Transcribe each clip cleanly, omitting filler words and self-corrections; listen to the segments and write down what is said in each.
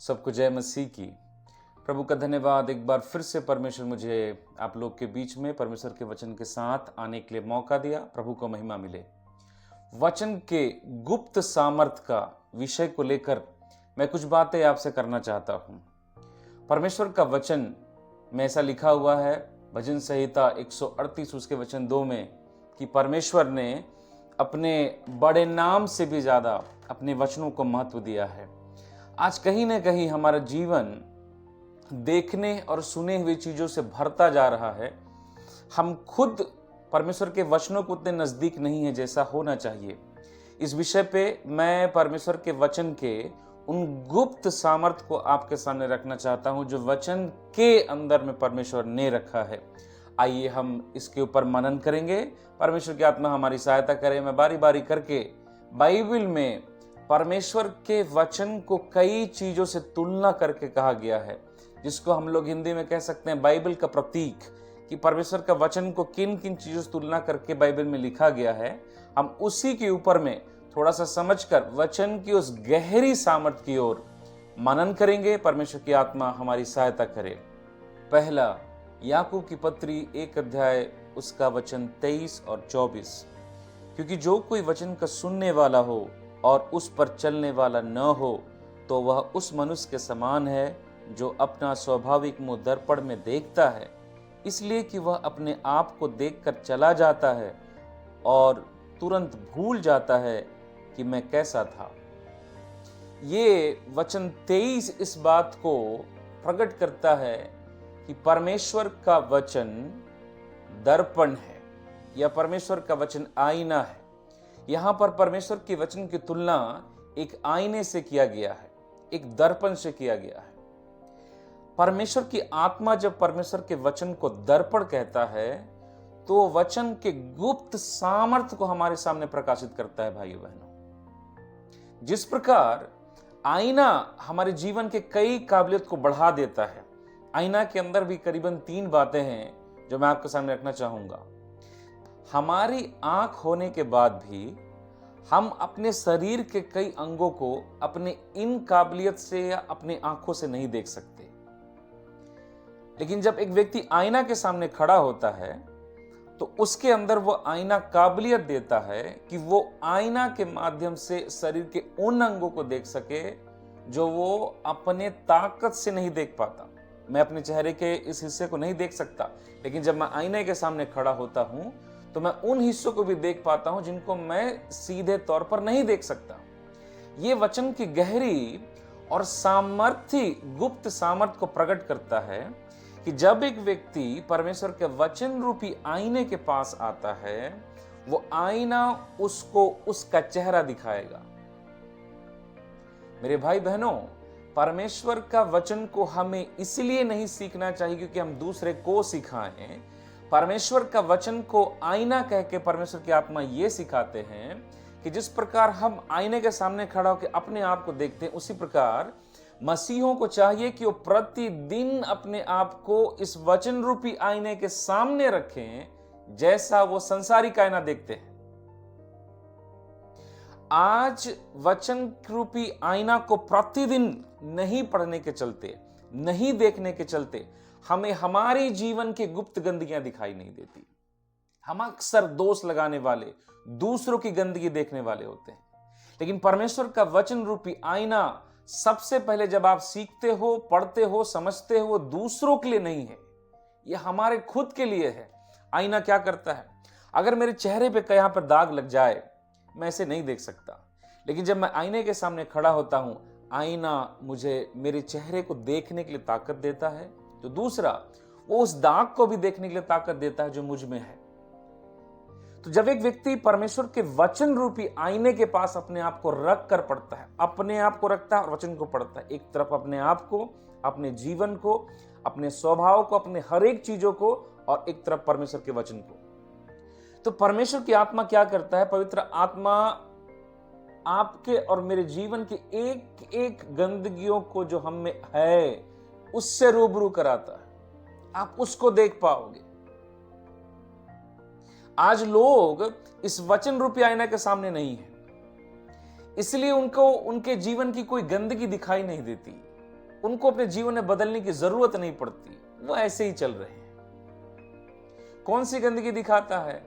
सबको जय मसीह की। प्रभु का धन्यवाद, एक बार फिर से परमेश्वर मुझे आप लोग के बीच में परमेश्वर के वचन के साथ आने के लिए मौका दिया। प्रभु को महिमा मिले। वचन के गुप्त सामर्थ का विषय को लेकर मैं कुछ बातें आपसे करना चाहता हूं। परमेश्वर का वचन में ऐसा लिखा हुआ है, भजन संहिता 138 उसके वचन 2 में, कि परमेश्वर ने अपने बड़े नाम से भी ज्यादा अपने वचनों को महत्व दिया है। आज कहीं ना कहीं हमारा जीवन देखने और सुने हुए चीजों से भरता जा रहा है। हम खुद परमेश्वर के वचनों को उतने नजदीक नहीं है जैसा होना चाहिए। इस विषय पे मैं परमेश्वर के वचन के उन गुप्त सामर्थ को आपके सामने रखना चाहता हूं जो वचन के अंदर में परमेश्वर ने रखा है। आइए हम इसके ऊपर मनन करेंगे। परमेश्वर की आत्मा हमारी सहायता करे। मैं बारी बारी करके बाइबल में परमेश्वर के वचन को कई चीजों से तुलना करके कहा गया है, जिसको हम लोग हिंदी में कह सकते हैं बाइबल का प्रतीक, कि परमेश्वर का वचन को किन किन चीजों से तुलना करके बाइबल में लिखा गया है। हम उसी के ऊपर में थोड़ा सा समझकर वचन की उस गहरी सामर्थ की ओर मनन करेंगे। परमेश्वर की आत्मा हमारी सहायता करे। पहला याकूब की पत्री 1 अध्याय उसका वचन 23 और 24, क्योंकि जो कोई वचन का सुनने वाला हो और उस पर चलने वाला न हो तो वह उस मनुष्य के समान है जो अपना स्वाभाविक मुंह दर्पण में देखता है, इसलिए कि वह अपने आप को देखकर चला जाता है और तुरंत भूल जाता है कि मैं कैसा था। ये वचन 23 इस बात को प्रकट करता है कि परमेश्वर का वचन दर्पण है या परमेश्वर का वचन आईना है। यहां पर परमेश्वर के वचन की तुलना एक आईने से किया गया है, एक दर्पण से किया गया है। परमेश्वर की आत्मा जब परमेश्वर के वचन को दर्पण कहता है तो वचन के गुप्त सामर्थ्य को हमारे सामने प्रकाशित करता है। भाइयों बहनों, जिस प्रकार आईना हमारे जीवन के कई काबिलियत को बढ़ा देता है, आईना के अंदर भी करीबन 3 बातें हैं जो मैं आपके सामने रखना चाहूंगा। हमारी आंख होने के बाद भी हम अपने शरीर के कई अंगों को अपने इन काबिलियत से या अपनी आंखों से नहीं देख सकते। लेकिन जब एक व्यक्ति आईना के सामने खड़ा होता है तो उसके अंदर वो आईना काबिलियत देता है कि वो आईना के माध्यम से शरीर के उन अंगों को देख सके जो वो अपने ताकत से नहीं देख पाता। मैं अपने चेहरे के इस हिस्से को नहीं देख सकता, लेकिन जब मैं आईने के सामने खड़ा होता हूं तो मैं उन हिस्सों को भी देख पाता हूं जिनको मैं सीधे तौर पर नहीं देख सकता। ये वचन की गहरी और सामर्थ्य गुप्त सामर्थ्य को प्रकट करता है कि जब एक व्यक्ति परमेश्वर के वचन रूपी आईने के पास आता है, वो आईना उसको उसका चेहरा दिखाएगा। मेरे भाई बहनों, परमेश्वर का वचन को हमें इसलिए नहीं सीखना चाहिए क्योंकि हम दूसरे को सिखाएं। परमेश्वर का वचन को आईना कह के परमेश्वर की आत्मा ये सिखाते हैं कि जिस प्रकार हम आईने के सामने खड़ा होकर अपने आप को देखते हैं, उसी प्रकार मसीहों को चाहिए कि वो प्रतिदिन अपने आप को इस वचन रूपी आईने के सामने रखें जैसा वो संसारिक आईना देखते हैं। आज वचन रूपी आईना को प्रतिदिन नहीं पढ़ने के चलते, नहीं देखने के चलते हमें हमारे जीवन के गुप्त गंदगियां दिखाई नहीं देती। हम अक्सर दोष लगाने वाले, दूसरों की गंदगी देखने वाले होते हैं। लेकिन परमेश्वर का वचन रूपी आईना सबसे पहले जब आप सीखते हो, पढ़ते हो, समझते हो, वो दूसरों के लिए नहीं है, यह हमारे खुद के लिए है। आईना क्या करता है? अगर मेरे चेहरे पे कहीं पर दाग लग जाए, मैं इसे नहीं देख सकता, लेकिन जब मैं आईने के सामने खड़ा होता हूं, आईना मुझे मेरे चेहरे को देखने के लिए ताकत देता है। तो दूसरा, वो उस दाग को भी देखने के लिए ताकत देता है जो मुझ में है। तो जब एक व्यक्ति परमेश्वर के वचन रूपी आईने के पास अपने आप को रख कर पढ़ता है, अपने आप को रखता है और वचन को पढ़ता है, एक तरफ अपने आप को, अपने जीवन को, अपने स्वभाव को, अपने हर एक चीजों को, और एक तरफ परमेश्वर के वचन को, तो परमेश्वर की आत्मा क्या करता है? पवित्र आत्मा आपके और मेरे जीवन की एक एक गंदगियों को जो हम में है उससे रूबरू कराता है। आप उसको देख पाओगे। आज लोग इस वचन रूपी आईना के सामने नहीं है, इसलिए उनको उनके जीवन की कोई गंदगी दिखाई नहीं देती। उनको अपने जीवन में बदलने की जरूरत नहीं पड़ती, वो ऐसे ही चल रहे हैं। कौन सी गंदगी दिखाता है?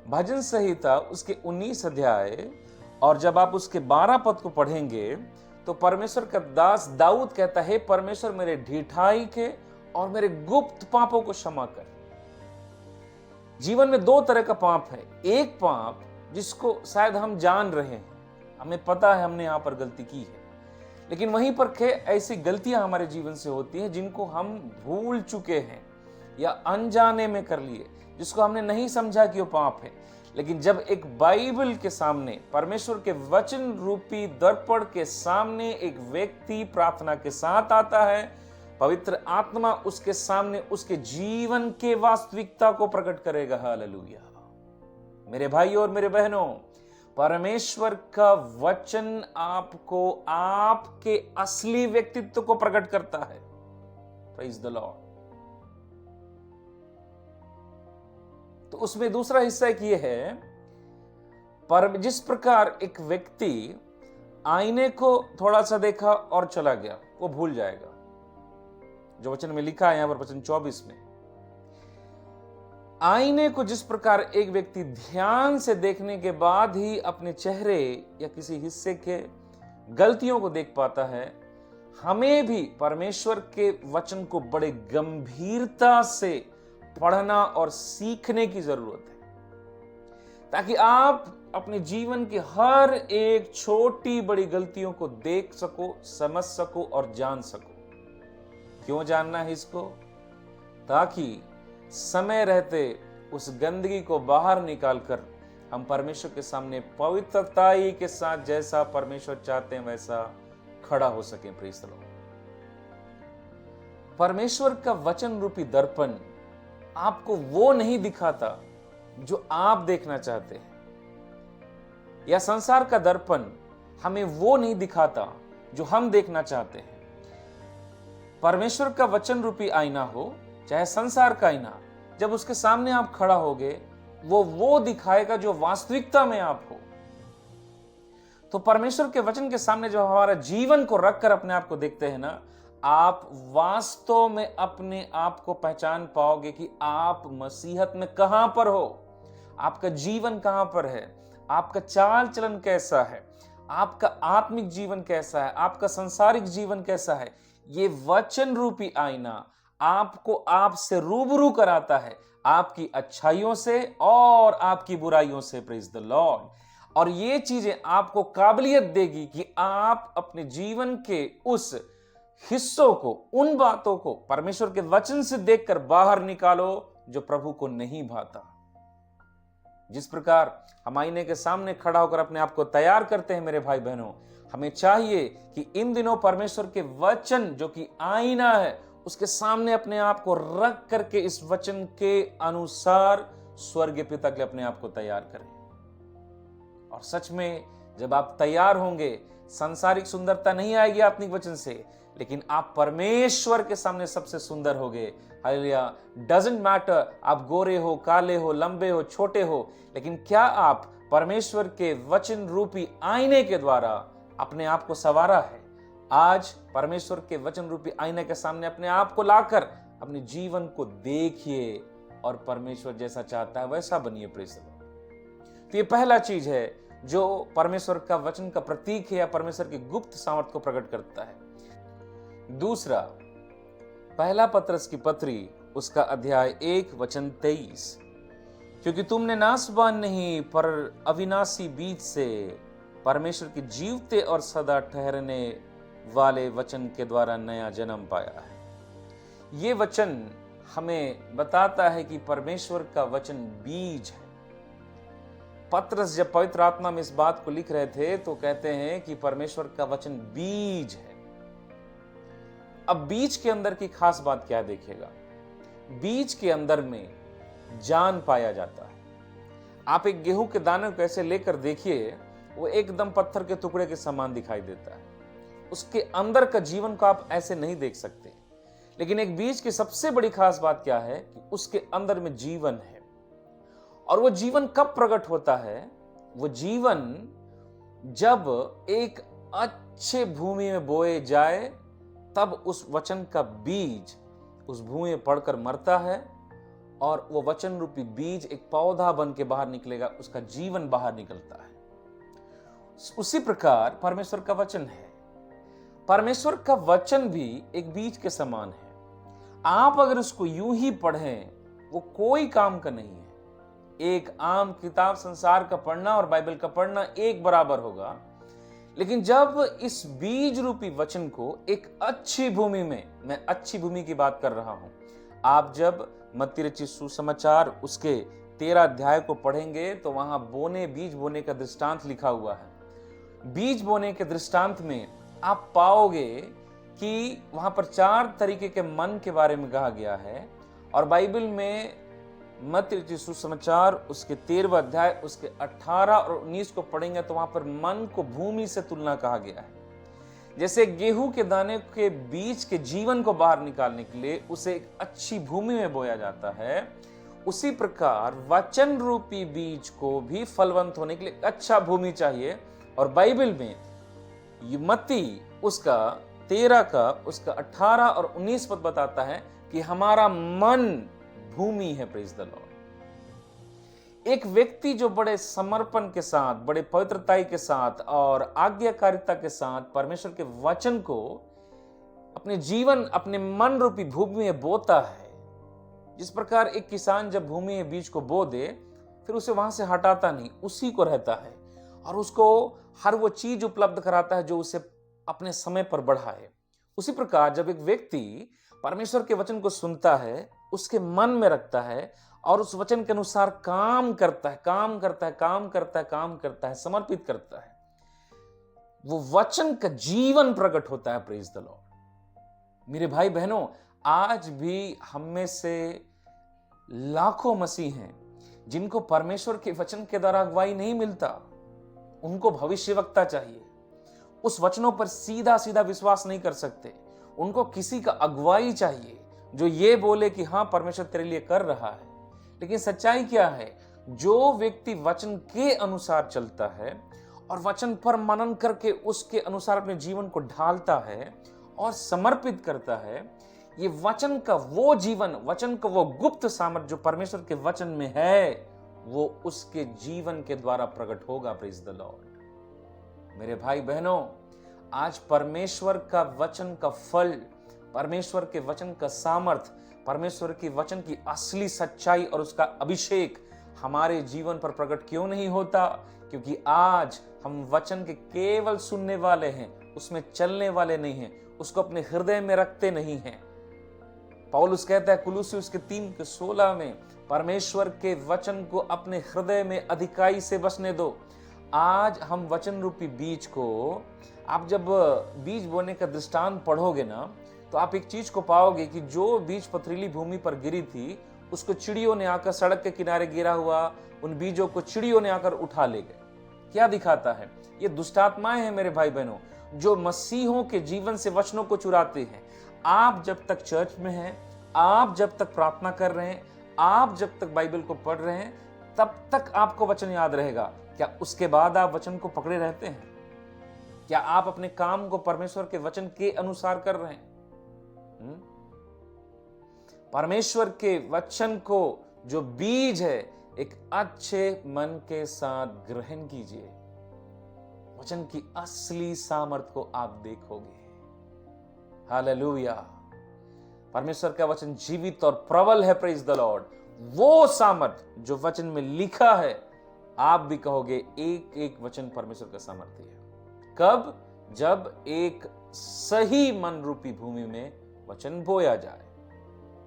भजन संहिता उसके 19 अध्याय और जब आप उसके 12 पद को पढ़ेंगे तो परमेश्वर का दास दाऊद कहता है, परमेश्वर मेरे ढिठाई के और मेरे गुप्त पापों को क्षमा कर। जीवन में दो तरह का पाप है। एक पाप जिसको शायद हम जान रहे हैं, हमें पता है हमने यहां पर गलती की है, लेकिन वहीं पर ऐसी गलतियां हमारे जीवन से होती हैं जिनको हम भूल चुके हैं या अनजाने में कर लिए, जिसको हमने नहीं समझा कि वो पाप है। लेकिन जब एक बाइबल के सामने, परमेश्वर के वचन रूपी दर्पण के सामने एक व्यक्ति प्रार्थना के साथ आता है, पवित्र आत्मा उसके सामने उसके जीवन के वास्तविकता को प्रकट करेगा। हालेलुया। मेरे भाइयों और मेरे बहनों, परमेश्वर का वचन आपको आपके असली व्यक्तित्व को प्रकट करता है। Praise the Lord. तो उसमें दूसरा हिस्सा एक ये है, पर जिस प्रकार एक व्यक्ति आईने को थोड़ा सा देखा और चला गया, वो भूल जाएगा। जो वचन में लिखा है यहां पर वचन 24 में, आईने को जिस प्रकार एक व्यक्ति ध्यान से देखने के बाद ही अपने चेहरे या किसी हिस्से के गलतियों को देख पाता है, हमें भी परमेश्वर के वचन को बड़े गंभीरता से पढ़ना और सीखने की जरूरत है, ताकि आप अपने जीवन की हर एक छोटी बड़ी गलतियों को देख सको, समझ सको और जान सको। क्यों जानना है इसको? ताकि समय रहते उस गंदगी को बाहर निकालकर हम परमेश्वर के सामने पवित्रताई के साथ, जैसा परमेश्वर चाहते हैं वैसा खड़ा हो सके। Praise the Lord. परमेश्वर का वचन रूपी दर्पण आपको वो नहीं दिखाता जो आप देखना चाहते हैं, या संसार का दर्पण हमें वो नहीं दिखाता जो हम देखना चाहते हैं। परमेश्वर का वचन रूपी आईना हो चाहे संसार का आईना, जब उसके सामने आप खड़ा होगे, वो दिखाएगा जो वास्तविकता में आप हो। तो परमेश्वर के वचन के सामने जब हमारा जीवन को रखकर अपने आप को देखते हैं ना, आप वास्तव में अपने आप को पहचान पाओगे कि आप मसीहत में कहां पर हो, आपका जीवन कहां पर है, आपका चाल चलन कैसा है, आपका आत्मिक जीवन कैसा है, आपका सांसारिक जीवन कैसा है। ये वचन रूपी आईना आपको आपसे रूबरू कराता है, आपकी अच्छाइयों से और आपकी बुराइयों से। Praise the Lord. और ये चीजें आपको काबिलियत देगी कि आप अपने जीवन के उस हिस्सों को, उन बातों को परमेश्वर के वचन से देखकर बाहर निकालो जो प्रभु को नहीं भाता। जिस प्रकार हम आईने के सामने खड़ा होकर अपने आप को तैयार करते हैं, मेरे भाई बहनों, हमें चाहिए कि इन दिनों परमेश्वर के वचन जो कि आईना है, उसके सामने अपने आप को रख करके इस वचन के अनुसार स्वर्गीय पिता के लिए अपने आप को तैयार करें। और सच में जब आप तैयार होंगे, सांसारिक सुंदरता नहीं आएगी आत्मिक वचन से, लेकिन आप परमेश्वर के सामने सबसे सुंदर होगे। हालेलुया। डजंट मैटर आप गोरे हो, काले हो, लंबे हो, छोटे हो, लेकिन क्या आप परमेश्वर के वचन रूपी आईने के द्वारा अपने आप को संवारा है? आज परमेश्वर के वचन रूपी आईने के सामने अपने आप को लाकर अपने जीवन को देखिए और परमेश्वर जैसा चाहता है वैसा बनिए। Praise the Lord. तो ये पहला चीज है जो परमेश्वर का वचन का प्रतीक है या परमेश्वर की गुप्त सामर्थ को प्रकट करता है। दूसरा, पहला पत्रस की पत्री उसका अध्याय 1 वचन 23, क्योंकि तुमने नाशवान नहीं पर अविनाशी बीज से परमेश्वर के जीवते और सदा ठहरने वाले वचन के द्वारा नया जन्म पाया है। ये वचन हमें बताता है कि परमेश्वर का वचन बीज है। पत्रस जब पवित्र आत्मा में इस बात को लिख रहे थे तो कहते हैं कि परमेश्वर का वचन बीज है। अब बीज के अंदर की खास बात क्या देखिएगा। बीज के अंदर में जान पाया जाता है। आप एक गेहूं के दाने को ऐसे लेकर देखिए, वो एकदम पत्थर के टुकड़े के समान दिखाई देता है। उसके अंदर का जीवन को आप ऐसे नहीं देख सकते। लेकिन एक बीज की सबसे बड़ी खास बात क्या है कि उसके अंदर में जीवन है। और वो जीवन कब प्रकट होता है? वो जीवन जब एक अच्छे भूमि में बोए जाए तब उस वचन का बीज उस भूमि में पड़कर मरता है और वो वचन रूपी बीज एक पौधा बन के बाहर निकलेगा, उसका जीवन बाहर निकलता है। उसी प्रकार परमेश्वर का वचन है। परमेश्वर का वचन भी एक बीज के समान है। आप अगर उसको यूं ही पढ़ें, वो कोई काम का नहीं है। एक आम किताब संसार का पढ़ना और बाइबल का पढ़ना एक बराबर होगा। लेकिन जब इस बीज रूपी वचन को एक अच्छी भूमि में, मैं अच्छी भूमि की बात कर रहा हूं, आप जब मत्ती रचित सुसमाचार उसके 13 अध्याय को पढ़ेंगे तो वहां बीज बोने का दृष्टांत लिखा हुआ है। बीज बोने के दृष्टांत में आप पाओगे कि वहां पर 4 तरीके के मन के बारे में कहा गया है। और बाइबल में मत्ती रचित सुसमाचार उसके 13वां अध्याय उसके 18 और 19 को पढ़ेंगे तो वहां पर मन को भूमि से तुलना कहा गया है। जैसे गेहूं के दाने के बीज के जीवन को बाहर निकालने के लिए उसे एक अच्छी भूमि में बोया जाता है, उसी प्रकार वचन रूपी बीज को भी फलवंत होने के लिए अच्छा भूमि चाहिए। और बाइबल में मत्ती उसका 13 का उसका 18 और 19 पद बताता है कि हमारा मन भूमि है। Praise the Lord. एक व्यक्ति जो बड़े समर्पण के साथ, बड़े पवित्रता के साथ और आज्ञाकारिता के साथ परमेश्वर के वचन को अपने जीवन, अपने मन रूपी भूमि में बोता है, जिस प्रकार एक किसान जब भूमि में बीज को बो दे फिर उसे वहां से हटाता नहीं, उसी को रहता है और उसको हर वो चीज उपलब्ध कराता है जो उसे अपने समय पर बढ़ाए। उसी प्रकार जब एक व्यक्ति परमेश्वर के वचन को सुनता है, उसके मन में रखता है और उस वचन के अनुसार काम करता है, समर्पित करता है, वो वचन का जीवन प्रकट होता है। Praise the Lord. मेरे भाई बहनों, आज भी हम में से लाखों मसीह हैं जिनको परमेश्वर के वचन के द्वारा अगुवाई नहीं मिलता। उनको भविष्यवक्ता चाहिए। उस वचनों पर सीधा सीधा विश्वास नहीं कर सकते। उनको किसी का अगुवाई चाहिए जो ये बोले कि हाँ परमेश्वर तेरे लिए कर रहा है। लेकिन सच्चाई क्या है? जो व्यक्ति वचन के अनुसार चलता है और वचन पर मनन करके उसके अनुसार अपने जीवन को ढालता है और समर्पित करता है, ये वचन का वो जीवन, वचन का वो गुप्त सामर्थ जो परमेश्वर के वचन में है, वो उसके जीवन के द्वारा प्रकट होगा। Praise the Lord. मेरे भाई बहनों, आज परमेश्वर का वचन का फल, परमेश्वर के वचन का सामर्थ, परमेश्वर के वचन की असली सच्चाई और उसका अभिषेक हमारे जीवन पर प्रकट क्यों नहीं होता? क्योंकि आज हम वचन के केवल सुनने वाले हैं, उसमें चलने वाले नहीं हैं, उसको अपने हृदय में रखते नहीं हैं। पौलुस कहता है कुलुस्सी उसके 3:16 में, परमेश्वर के वचन को अपने हृदय में अधिकाई से बसने दो। आज हम वचन रूपी बीज को, आप जब बीज बोने का दृष्टांत पढ़ोगे ना, तो आप एक चीज को पाओगे कि जो बीज पथरीली भूमि पर गिरी थी, उसको चिड़ियों ने आकर, सड़क के किनारे गिरा हुआ उन बीजों को चिड़ियों ने आकर उठा ले गए। क्या दिखाता है? ये दुष्टात्माएं हैं मेरे भाई बहनों, जो मसीहों के जीवन से वचनों को चुराते हैं। आप जब तक चर्च में हैं, आप जब तक प्रार्थना कर रहे हैं, आप जब तक बाइबल को पढ़ रहे हैं, तब तक आपको वचन याद रहेगा। क्या उसके बाद आप वचन को पकड़े रहते हैं? क्या आप अपने काम को परमेश्वर के वचन के अनुसार कर रहे हैं? परमेश्वर के वचन को जो बीज है, एक अच्छे मन के साथ ग्रहण कीजिए। वचन की असली सामर्थ को आप देखोगे। हालेलुया। परमेश्वर का वचन जीवित और प्रबल है। Praise the Lord. वो सामर्थ जो वचन में लिखा है, आप भी कहोगे एक एक वचन परमेश्वर का सामर्थ्य है। कब? जब एक सही मन रूपी भूमि में वचन बोया जाए।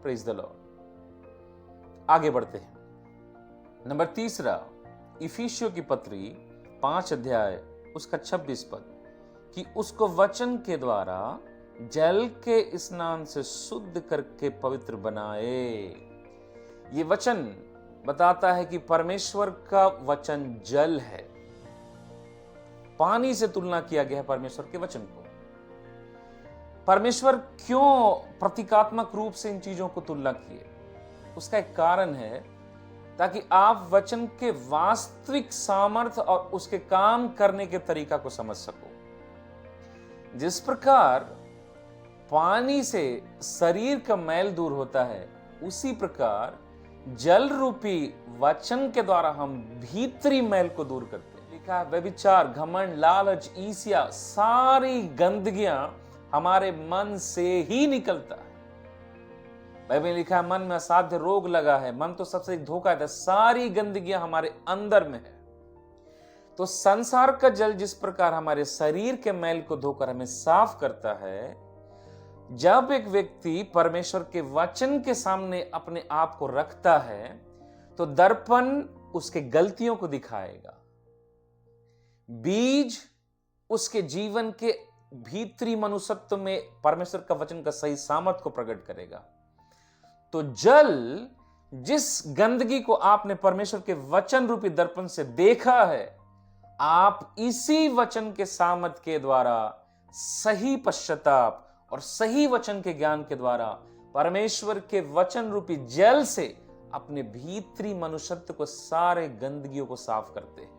Praise the Lord. आगे बढ़ते हैं। नंबर 3, इफिसियों की पत्री 5 अध्याय उसका 26 पद, कि उसको वचन के द्वारा जल के स्नान से शुद्ध करके पवित्र बनाए। ये वचन बताता है कि परमेश्वर का वचन जल है। पानी से तुलना किया गया है परमेश्वर के वचन को। परमेश्वर क्यों प्रतीकात्मक रूप से इन चीजों को तुलना किए? उसका एक कारण है, ताकि आप वचन के वास्तविक सामर्थ्य और उसके काम करने के तरीका को समझ सको। जिस प्रकार पानी से शरीर का मैल दूर होता है, उसी प्रकार जल रूपी वचन के द्वारा हम भीतरी मैल को दूर करते हैं। लिखा है व्यभिचार, घमंड, लालच, ईर्ष्या, सारी गंदगियां हमारे मन से ही निकलता है। बाइबल में लिखा है मन में असाध्य रोग लगा है। मन तो सबसे एक धोखा है, सारी गंदगियां हमारे अंदर में है। तो संसार का जल जिस प्रकार हमारे शरीर के मैल को धोकर हमें साफ करता है, जब एक व्यक्ति परमेश्वर के वचन के सामने अपने आप को रखता है तो दर्पण उसके गलतियों को दिखाएगा, बीज उसके जीवन के भीतरी मनुष्यत्व में परमेश्वर का वचन का सही सामर्थ को प्रकट करेगा। तो जल, जिस गंदगी को आपने परमेश्वर के वचन रूपी दर्पण से देखा है, आप इसी वचन के सामर्थ के द्वारा सही पश्चाताप और सही वचन के ज्ञान के द्वारा परमेश्वर के वचन रूपी जल से अपने भीतरी मनुष्यत्व को, सारे गंदगियों को साफ करते हैं।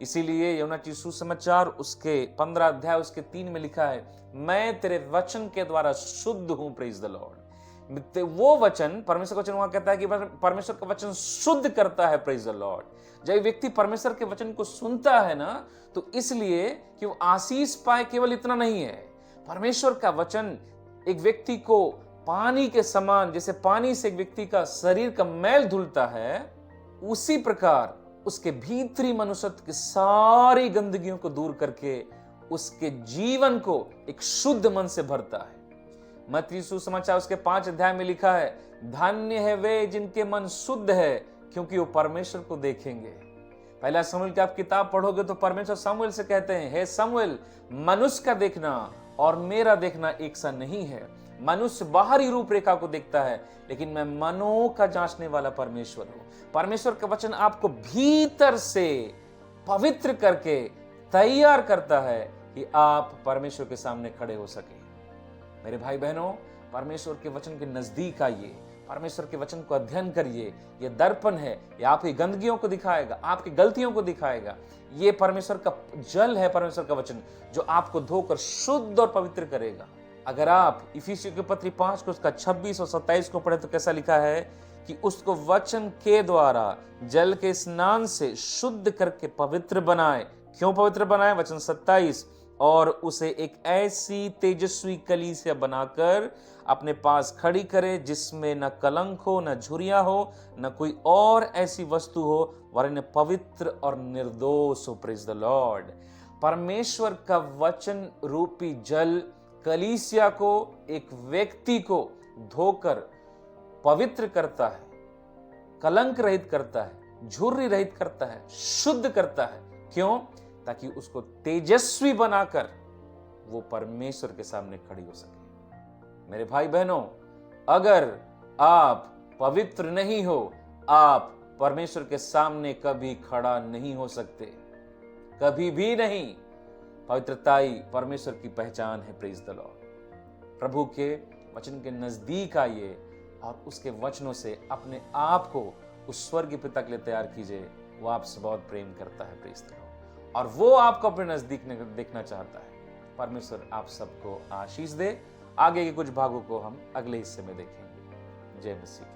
इसीलिए यूहन्ना की सुसमाचार उसके 15 अध्याय उसके 3 में लिखा है, मैं तेरे वचन के द्वारा शुद्ध हूं। Praise the Lord. वो वचन, परमेश्वर का वचन वहां कहता है कि परमेश्वर का वचन शुद्ध करता है। Praise the Lord. जब व्यक्ति परमेश्वर के वचन को सुनता है ना, तो इसलिए कि वो आशीष पाए, केवल इतना नहीं है, परमेश्वर का वचन एक व्यक्ति को पानी के समान, जैसे पानी से एक व्यक्ति का शरीर का मैल धुलता है, उसी प्रकार उसके भीतरी मनुष्यत्व की सारी गंदगियों को दूर करके उसके जीवन को एक शुद्ध मन से भरता है। मत्ती सुसमाचार उसके 5 अध्याय में लिखा है, धन्य है वे जिनके मन शुद्ध है, क्योंकि वो परमेश्वर को देखेंगे। पहला शमूएल की आप किताब पढ़ोगे तो परमेश्वर शमूएल से कहते हैं, हे शमूएल, मनुष्य का देखना और मेरा देखना एक सा नहीं है। मनुष्य बाहरी रूपरेखा को देखता है, लेकिन मैं मनों का जांचने वाला परमेश्वर हूं। परमेश्वर का वचन आपको भीतर से पवित्र करके तैयार करता है कि आप परमेश्वर के सामने खड़े हो सके। मेरे भाई बहनों, परमेश्वर के वचन के नजदीक आइए, परमेश्वर के वचन को अध्ययन करिए। ये दर्पण है, ये आपकी गंदगियों को दिखाएगा, आपकी गलतियों को दिखाएगा। ये परमेश्वर का जल है, परमेश्वर का वचन, जो आपको धोकर शुद्ध और पवित्र करेगा। अगर आप इफिसियों के पत्री 5 को उसका 26 और 27 को पढ़े तो कैसा लिखा है कि उसको वचन के द्वारा जल के स्नान से शुद्ध करके पवित्र बनाए। क्यों पवित्र बनाए? वचन 27, और उसे एक ऐसी तेजस्वी कलीसिया बनाकर अपने पास खड़ी करे, जिसमें न कलंक हो, न झुर्रियां हो, न कोई और ऐसी वस्तु हो, वरन पवित्र और निर्दोष हो। Praise the Lord. परमेश्वर का वचन रूपी जल कलीसिया को, एक व्यक्ति को धोकर पवित्र करता है, कलंक रहित करता है, झुर्री रहित करता है, शुद्ध करता है। क्यों? ताकि उसको तेजस्वी बनाकर वो परमेश्वर के सामने खड़ी हो सके। मेरे भाई बहनों, अगर आप पवित्र नहीं हो, आप परमेश्वर के सामने कभी खड़ा नहीं हो सकते, कभी भी नहीं। पवित्रता ही परमेश्वर की पहचान है। Praise the Lord. प्रभु के वचन के नजदीक आइए और उसके वचनों से अपने आप को उस स्वर्गीय पिता के लिए तैयार कीजिए। वो आपसे बहुत प्रेम करता है। Praise the Lord. और वो आपको अपने नजदीक देखना चाहता है। परमेश्वर आप सबको आशीष दे। आगे के कुछ भागों को हम अगले हिस्से में देखेंगे। जय मसीह।